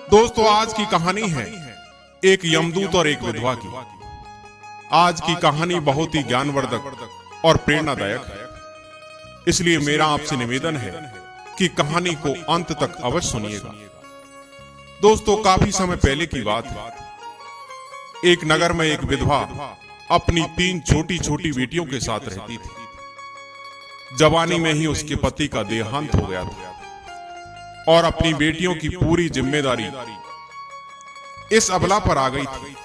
दोस्तों, आज की कहानी है एक यमदूत और एक विधवा की। आज की कहानी बहुत ही ज्ञानवर्धक और प्रेरणादायक है, इसलिए मेरा आपसे निवेदन है कि कहानी को अंत तक अवश्य सुनिएगा। दोस्तों, काफी समय पहले की बात है। एक नगर में एक विधवा अपनी 3 छोटी छोटी बेटियों के साथ रहती थी। जवानी में ही उसके पति का देहांत हो गया था और अपनी बेटियों की पूरी जिम्मेदारी इस अबला पर आ गई थी।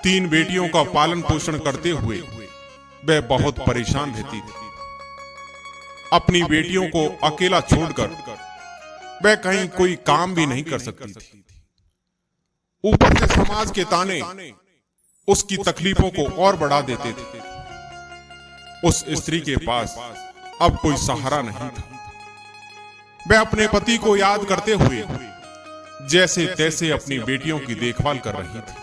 3 बेटियों का पालन पोषण करते हुए वह बहुत परेशान रहती थी। अपनी बेटियों को अकेला छोड़कर वह कहीं कोई काम भी नहीं कर सकती थी। ऊपर से समाज के ताने उसकी तकलीफों को और बढ़ा देते थे। उस स्त्री के पास अब कोई सहारा नहीं था। वह अपने पति को याद करते हुए जैसे तैसे अपनी बेटियों की देखभाल कर रही थी।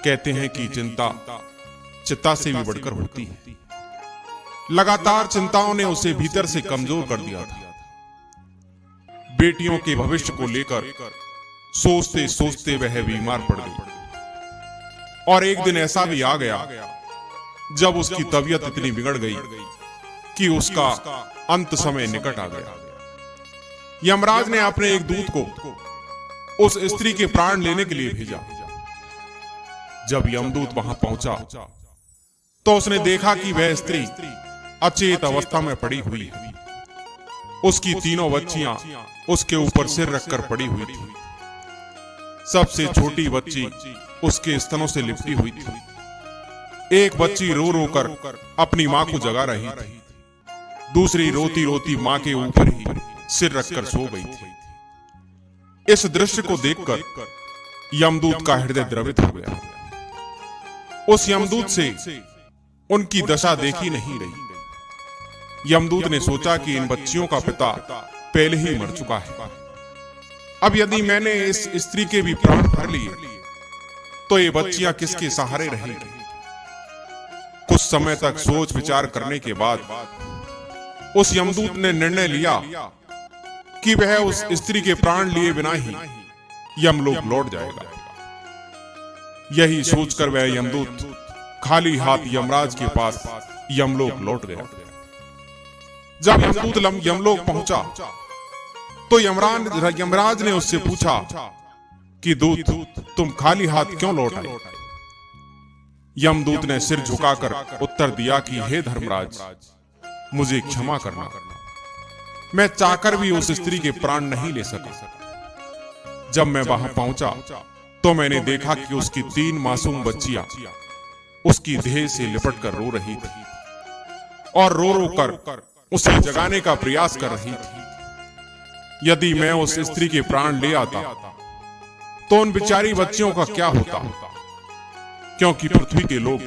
कहते हैं कि चिंता चिता से भी बढ़कर होती है। लगातार चिंताओं ने उसे भीतर से कमजोर कर दिया था। बेटियों के भविष्य को लेकर सोचते सोचते वह बीमार पड़ गई और एक दिन ऐसा भी आ गया जब उसकी तबीयत इतनी बिगड़ गई कि उसका अंत समय निकट आ गया। यमराज ने अपने एक दूत को उस स्त्री के प्राण लेने के लिए भेजा। जब यमदूत वहां पहुंचा तो उसने देखा कि वह स्त्री अचेत अवस्था में पड़ी हुई है। उसकी 3 बच्चियां उसके ऊपर सिर रखकर पड़ी हुई थी। सबसे छोटी बच्ची उसके स्तनों से लिपटी हुई थी। एक बच्ची रो रो कर अपनी मां को जगा रही थी। दूसरी रोती रोती मां के ऊपर ही सिर रखकर सो गई थी। इस दृश्य को देखकर यमदूत का हृदय द्रवित हो गया। उस यमदूत से उनकी दशा देखी नहीं रही। यमदूत ने सोचा कि इन बच्चियों का पिता पहले ही मर चुका है। अब यदि मैंने इस स्त्री के भी प्राण भर लिए तो ये बच्चियां किसके सहारे रहेंगी। कुछ समय तक सोच विचार करने के बाद उस यमदूत ने निर्णय लिया कि वह उस स्त्री के प्राण लिए बिना ही यमलोक लौट जाएगा। यही सोचकर वह यमदूत खाली हाथ यमराज के पास यमलोक लौट गया। जब यमदूत यमलोक पहुंचा तो यमराज ने उससे पूछा कि दूत, तुम खाली हाथ क्यों लौट आए। यमदूत ने सिर झुकाकर उत्तर दिया कि हे धर्मराज, मुझे क्षमा करना, मैं चाहकर भी उस स्त्री के प्राण नहीं ले सका। जब मैं वहां पहुंचा तो मैंने देखा कि उसकी 3 मासूम बच्चियां उसकी देह से लिपट कर रो रही थी और रो रो कर उसे जगाने का प्रयास कर रही थी। यदि मैं उस स्त्री के प्राण ले आता तो उन बेचारी बच्चियों का क्या होता, क्योंकि पृथ्वी के लोग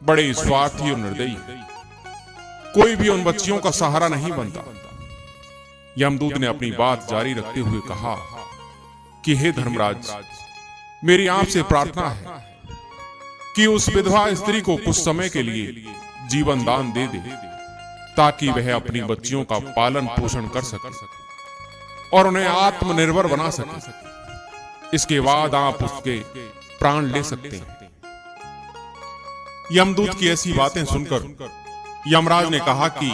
बड़े स्वार्थी और निर्दयी हैं। कोई भी उन बच्चियों का सहारा नहीं बनता। यमदूत ने अपनी बात जारी रखते हुए कहा कि हे धर्मराज, मेरी आपसे प्रार्थना है कि उस विधवा स्त्री को कुछ समय के लिए जीवन दान दे दे, ताकि वह अपनी बच्चियों का पालन पोषण कर सके और उन्हें आत्मनिर्भर बना सके। इसके बाद आप उसके प्राण ले सकते हैं। यमदूत की ऐसी बातें सुनकर यमराज ने कहा कि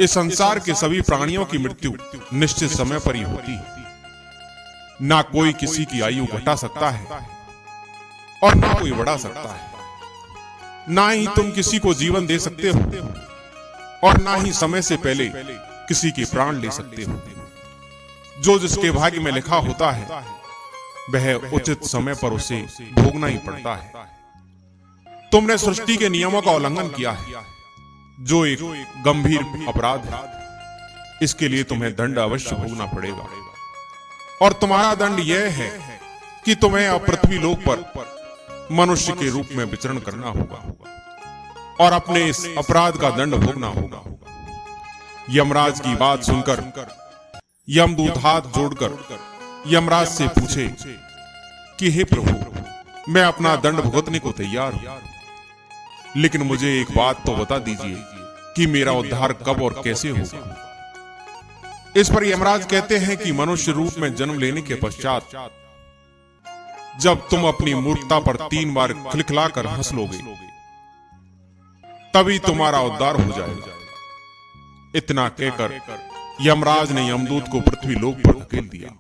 इस संसार के सभी प्राणियों की मृत्यु निश्चित समय पर ही होती है। ना कोई किसी की आयु घटा सकता है और ना कोई बढ़ा सकता है। ना ही तुम किसी को जीवन दे सकते हो और ना ही समय से पहले किसी के प्राण ले सकते हो। जो जिसके भाग्य में लिखा होता है वह उचित समय पर उसे भोगना ही पड़ता है। तुमने सृष्टि के नियमों का उल्लंघन किया है, जो एक गंभीर अपराध है। इसके लिए तुम्हें दंड अवश्य भोगना पड़ेगा और तुम्हारा दंड यह है कि तुम्हें अब पृथ्वी लोक पर मनुष्य के रूप में विचरण करना होगा और अपने इस अपराध का दंड भोगना होगा। यमराज की बात सुनकर यमदूत हाथ जोड़कर यमराज से पूछे कि हे प्रभु, मैं अपना दंड भुगतने को तैयार हूं, लेकिन मुझे एक बात तो बता दीजिए कि मेरा उद्धार कब और कैसे होगा। इस पर यमराज कहते हैं कि मनुष्य रूप में जन्म लेने के पश्चात जब तुम अपनी मूर्खता पर 3 बार खिलखिलाकर हंस लोगे, तभी तुम्हारा उद्धार हो जाएगा। इतना कहकर यमराज ने यमदूत को पृथ्वी लोक पर धकेल दिया।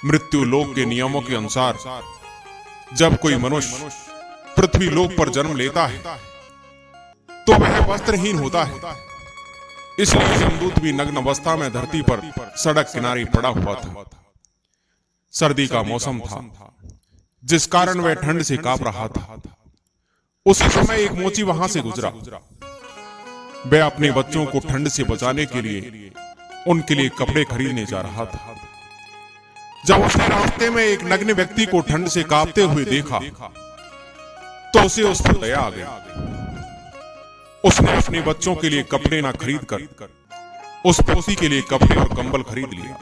मृत्यु लोक के नियमों के अनुसार जब कोई मनुष्य पृथ्वी लोक पर जन्म लेता है तो वह वस्त्रहीन होता है। इसलिए यमदूत भी नग्न अवस्था में धरती पर सड़क किनारे पड़ा हुआ था। सर्दी का मौसम था, जिस कारण वह ठंड से कांप रहा था। उसी समय एक मोची वहां से गुजरा। वह अपने बच्चों को ठंड से बचाने के लिए उनके लिए कपड़े खरीदने जा रहा था। जब उसने रास्ते में एक नग्न व्यक्ति को ठंड से कांपते हुए देखा तो उसे उस पर दया आ गई। उसने अपने बच्चों के लिए कपड़े ना खरीद कर उस व्यक्ति के लिए कपड़े और कंबल खरीद लिया।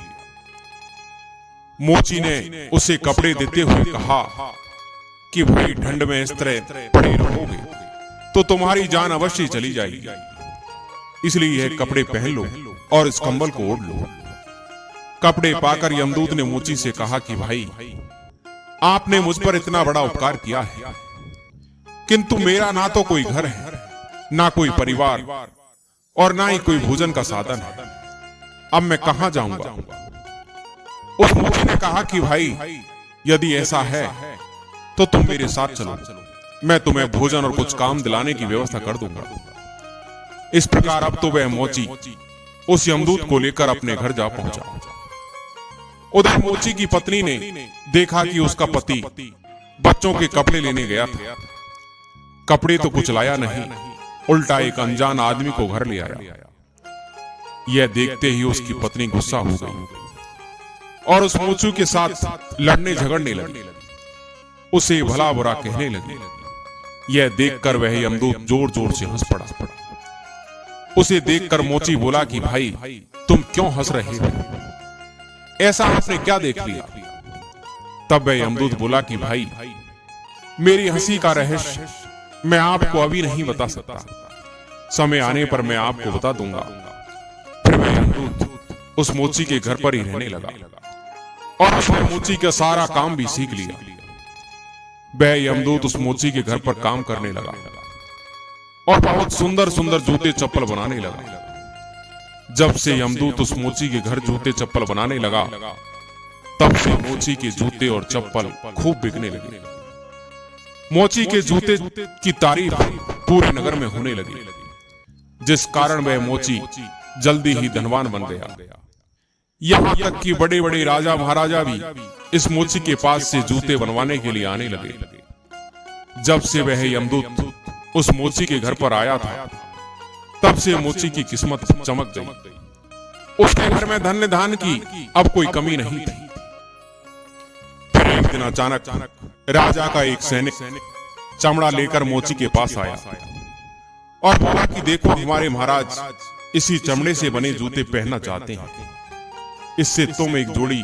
मोची ने उसे कपड़े देते हुए कहा कि भाई, ठंड में इस तरह पड़े रहोगे तो तुम्हारी जान अवश्य चली जाएगी, इसलिए यह कपड़े पहन लो और इस कंबल को ओढ़ लो। कपड़े पाकर यमदूत ने मोची से कहा कि भाई, आपने मुझ पर इतना बड़ा उपकार किया है, किंतु मेरा ना तो कोई घर है, ना कोई परिवार और ना ही कोई भोजन का साधन है। अब मैं कहां जाऊंगा? उस मोची ने कहा कि भाई, यदि ऐसा है तो तुम मेरे साथ चलो, मैं तुम्हें भोजन और कुछ काम दिलाने की व्यवस्था कर दूंगा। इस प्रकार अब तो वह मोची उस यमदूत को लेकर अपने घर जा पहुंचा। उधर मोची की पत्नी ने देखा कि उसका पति बच्चों के कपड़े लेने गया था। कपड़े तो कुछ लाया नहीं, उल्टा एक अनजान आदमी को घर ले आया। यह देखते ही उसकी पत्नी गुस्सा हो गई और उस मोचू के साथ लड़ने झगड़ने लगी, उसे भला बुरा कहने लगी। यह देखकर वह यमदूत जोर जोर से हंस पड़ा। उसे देखकर मोची बोला कि भाई, तुम क्यों हंस रहे हो? ऐसा आपने क्या देख लिया? तब वह यमदूत बोला कि भाई, मेरी हंसी का रहस्य मैं आपको अभी नहीं बता सकता, समय आने पर मैं आपको बता दूंगा। फिर वह यमदूत उस मोची के घर पर ही रहने लगा और उसने मोची का सारा काम भी सीख लिया। वह यमदूत उस मोची के घर पर काम करने लगा और बहुत सुंदर सुंदर जूते चप्पल बनाने लगा। जब से यमदूत उस मोची के घर जूते चप्पल बनाने लगा, तब से मोची के जूते और चप्पल खूब बिकने लगे। मोची के जूते की तारीफ पूरे नगर में होने लगी, जिस कारण वह मोची जल्दी ही धनवान बन गया। यहाँ तक कि बड़े बड़े राजा महाराजा भी इस मोची के पास से जूते बनवाने के लिए आने लगे। जब से वह यमदूत उस मोची के घर पर आया था, तब से मोची की किस्मत चमक गई। उसके घर में धन्य धान की अब कोई कमी नहीं थी। फिर एक दिन अचानक राजा का एक सैनिक चमड़ा लेकर मोची के पास आया और बोला कि देखो, हमारे महाराज इसी चमड़े से बने जूते पहनना चाहते हैं, इससे तुम एक जोड़ी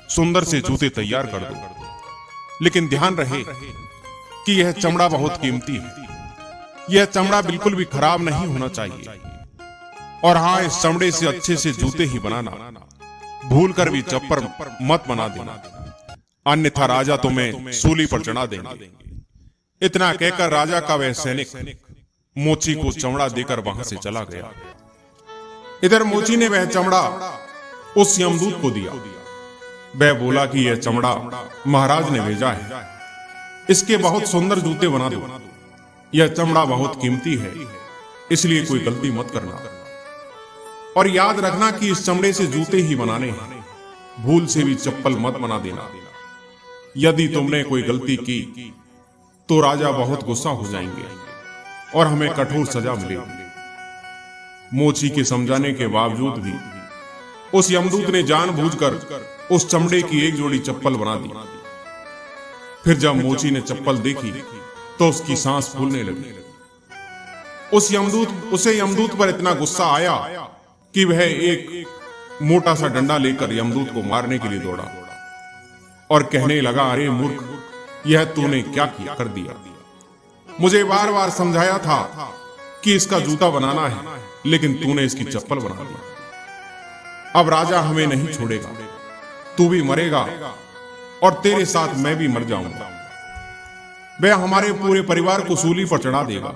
सुंदर से जूते तैयार कर दो। लेकिन ध्यान रहे कि यह चमड़ा बहुत कीमती है, यह चमड़ा बिल्कुल भी खराब नहीं होना चाहिए। और हाँ, इस चमड़े से अच्छे से जूते ही बनाना, भूल कर भी चप्पल मत बना देना, अन्यथा राजा तुम्हें सूली पर चढ़ा देंगे। इतना कहकर राजा का वह सैनिक मोची को चमड़ा देकर वहां से चला गया। इधर मोची ने वह चमड़ा उस यमदूत को दिया। वह बोला कि यह चमड़ा महाराज ने भेजा है, इसके बहुत सुंदर जूते बना दो। यह चमड़ा बहुत कीमती है, इसलिए कोई गलती मत करना। और याद रखना कि इस चमड़े से जूते ही बनाने हैं, भूल से भी चप्पल मत बना देना। यदि तुमने कोई गलती की तो राजा बहुत गुस्सा हो जाएंगे और हमें कठोर सजा मिलेगी। मोची के समझाने के बावजूद भी उस यमदूत ने जानबूझकर उस चमड़े की एक जोड़ी चप्पल बना दी। फिर जब मोची ने चप्पल देखी तो उसकी सांस फूलने लगी। उसे यमदूत पर इतना गुस्सा आया कि वह एक मोटा सा डंडा लेकर यमदूत को मारने के लिए दौड़ा और कहने लगा, अरे मूर्ख, यह तूने क्या कर दिया? मुझे बार बार समझाया था कि इसका जूता बनाना है, लेकिन तूने इसकी चप्पल बना दी। अब राजा हमें नहीं छोड़ेगा, तू भी मरेगा और तेरे साथ मैं भी मर जाऊंगा। वह हमारे पूरे परिवार को सूली पर चढ़ा देगा।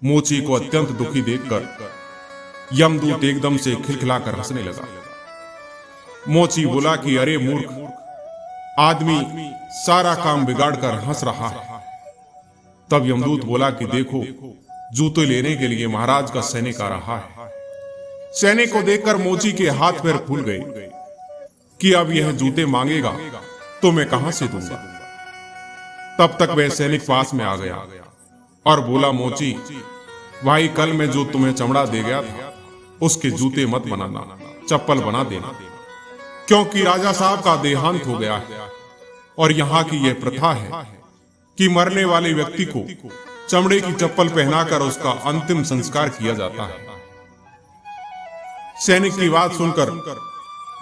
मोची को अत्यंत दुखी देखकर यमदूत एकदम से खिलखिलाकर हंसने लगा। मोची बोला कि अरे मूर्ख आदमी, सारा काम बिगाड़कर हंस रहा है। तब यमदूत बोला कि देखो, जूते लेने के लिए महाराज का सैनिक आ रहा है। सैनिक को देखकर मोची के हाथ पैर फूल गए कि अब यह जूते मांगेगा तो मैं कहां से दूंगा। तब तक वह सैनिक पास में आ गया और बोला, मोची भाई, कल मैं जो तुम्हें चमड़ा दे गया था उसके जूते मत बनाना, चप्पल बना देना, क्योंकि राजा साहब का देहांत हो गया है और यहाँ की यह प्रथा है कि मरने वाले व्यक्ति को चमड़े की चप्पल पहनाकर उसका अंतिम संस्कार किया जाता है। सैनिक की बात सुनकर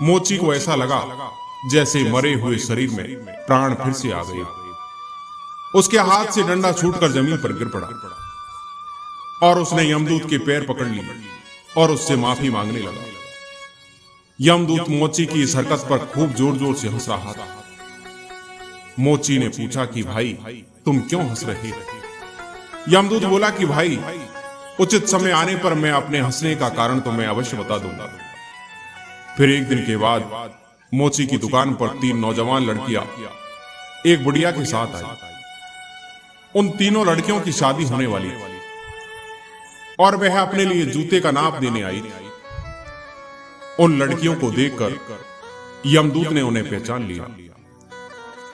मोची को ऐसा लगा जैसे मरे हुए शरीर में प्राण फिर से आ गए। उसके हाथ से डंडा छूटकर जमीन पर गिर पड़ा और उसने यमदूत के पैर पकड़ लिए और उससे माफी मांगने लगा। यमदूत मोची की इस हरकत पर खूब जोर जोर से हंस रहा था। मोची ने पूछा कि भाई, तुम क्यों हंस रहे हो? यमदूत बोला कि भाई, उचित समय आने पर मैं अपने हंसने का कारण तुम्हें अवश्य बता दूंगा। फिर एक दिन के बाद मोची की दुकान पर 3 नौजवान लड़कियां एक बुढ़िया के साथ आई। उन तीनों लड़कियों की शादी होने वाली थी और वह अपने लिए जूते का नाप देने आई थी। उन लड़कियों को देखकर यमदूत ने उन्हें पहचान लिया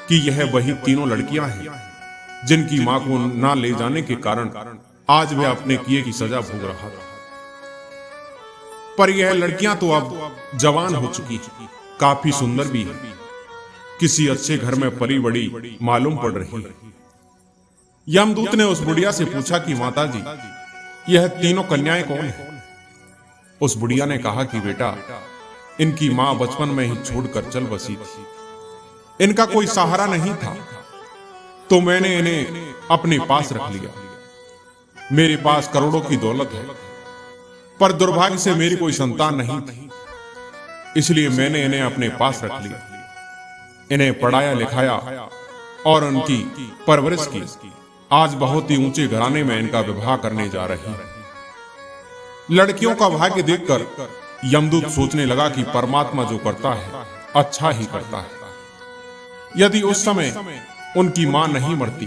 कि यह वही तीनों लड़कियां हैं जिनकी मां को ना ले जाने के कारण आज वह अपने किए की सजा भोग रहा था। पर यह लड़कियां तो अब जवान हो चुकी, काफी सुंदर भी है, किसी अच्छे घर में पली बड़ी मालूम पड़ रही है। यमदूत ने उस बुढ़िया से पूछा कि माताजी, यह तीनों कन्याएं कौन है? उस बुढ़िया ने कहा कि बेटा, इनकी मां बचपन में ही छोड़कर चल बसी थी, इनका कोई सहारा नहीं था, तो मैंने इन्हें अपने पास रख लिया। मेरे पास करोड़ों की दौलत है, पर दुर्भाग्य से मेरी कोई संतान नहीं थी, इसलिए मैंने इन्हें अपने पास रख लिया। इन्हें पढ़ाया लिखाया और उनकी परवरिश की। आज बहुत ही ऊंचे घराने में इनका विवाह करने जा रही है। लड़कियों का भाग्य देखकर यमदूत सोचने लगा कि परमात्मा जो करता है अच्छा ही करता है। यदि उस समय उनकी मां नहीं मरती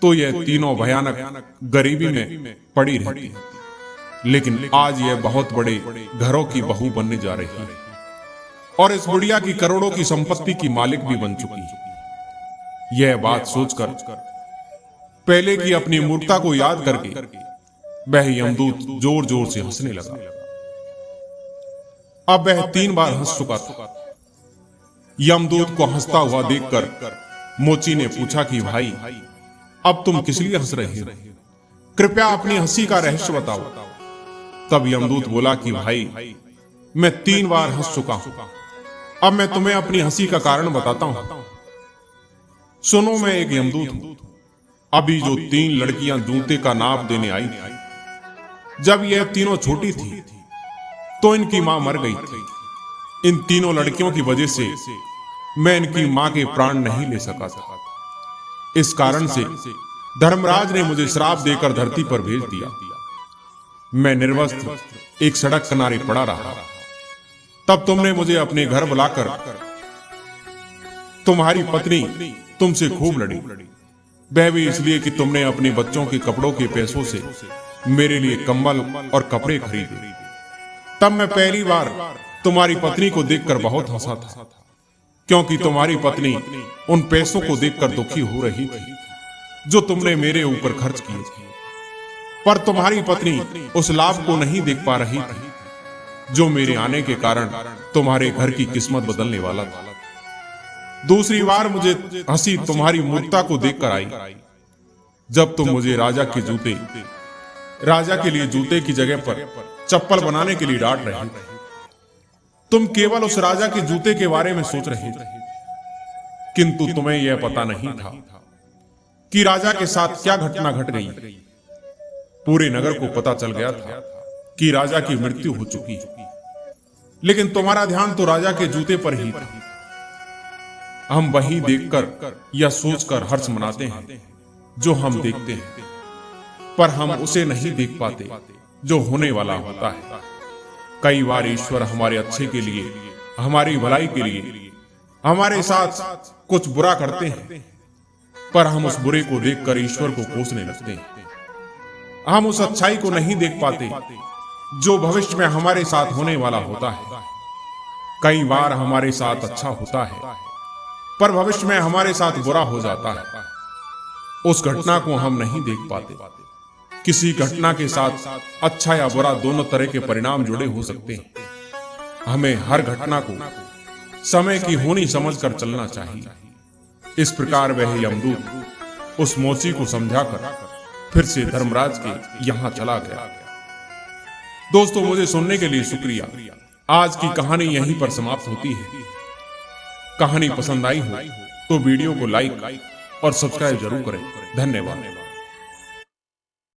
तो यह तीनों भयानक गरीबी में पड़ी रहती, लेकिन आज यह बहुत बड़े घरों की बहू बनने जा रही है और इस बुढ़िया की करोड़ों की संपत्ति की मालिक भी बन चुकी है। यह बात सोचकर पहले की अपनी मूर्खता को याद करके वह यमदूत जोर जोर से हंसने लगा। अब वह 3 बार हंस चुका था। यमदूत को हंसता हुआ देखकर मोची ने पूछा कि भाई, अब तुम किस लिए हंस रहे हो? कृपया अपनी हंसी का रहस्य बताओ। तब यमदूत बोला कि भाई, मैं 3 बार हंस चुका हूं, अब मैं तुम्हें अपनी हंसी का कारण बताता हूं। सुनो, मैं एक यमदूत हूं। अभी जो 3 लड़कियां जूते का नाप देने आई थी, जब यह तीनों छोटी थी तो इनकी मां मर गई थी। इन तीनों लड़कियों की वजह से मैं इनकी मां के प्राण नहीं ले सका था। इस कारण से धर्मराज ने मुझे श्राप देकर धरती पर भेज दिया। मैं निर्वस्त्र एक सड़क किनारे पड़ा रहा। तब तुमने मुझे अपने घर बुलाकर तुम्हारी पत्नी तुमसे खूब लड़ी, वह भी इसलिए कि तुमने अपने बच्चों के कपड़ों के पैसों से मेरे लिए कंबल और कपड़े खरीदे। तब मैं पहली बार तुम्हारी पत्नी को देखकर बहुत हंसा था, क्योंकि तुम्हारी पत्नी उन पैसों को देखकर दुखी हो रही थी जो तुमने मेरे ऊपर खर्च किए थे। पर तुम्हारी पत्नी उस लाभ को नहीं देख पा रही थी जो मेरे आने के कारण तुम्हारे घर की किस्मत बदलने वाला था। दूसरी बार मुझे हंसी तुम्हारी मूर्खता को देखकर आई, जब तुम मुझे राजा के लिए जूते की जगह पर चप्पल बनाने के लिए डांट रही थी। तुम केवल उस राजा के जूते के बारे में सोच रहे थे, किंतु तुम्हें यह पता नहीं था कि राजा के साथ क्या घटना घट गई। पूरे नगर को पता चल गया था कि राजा की मृत्यु हो चुकी है। लेकिन तुम्हारा ध्यान तो राजा के जूते पर ही था। हम वही देखकर या सोचकर हर्ष मनाते हैं जो हम देखते हैं, पर हम उसे नहीं देख पाते जो होने वाला होता है। कई बार ईश्वर हमारे अच्छे के लिए, हमारी भलाई के लिए हमारे साथ कुछ बुरा करते हैं, पर हम उस बुरे को देखकर ईश्वर को कोसने लगते हैं। हम उस अच्छाई को नहीं देख पाते जो भविष्य में हमारे साथ होने वाला होता है। कई बार हमारे साथ अच्छा होता है, पर भविष्य में हमारे साथ बुरा हो जाता है। उस घटना को हम नहीं देख पाते। किसी घटना के साथ अच्छा या बुरा दोनों तरह के परिणाम जुड़े हो सकते हैं। हमें हर घटना को समय की होनी समझकर चलना चाहिए। इस प्रकार वह यमदूत उस मोची को समझाकर फिर से धर्मराज के यहां चला गया। दोस्तों, मुझे सुनने के लिए शुक्रिया। आज की कहानी यहीं पर समाप्त होती है। कहानी पसंद आई हो तो वीडियो को लाइक और सब्सक्राइब जरूर करें। धन्यवाद।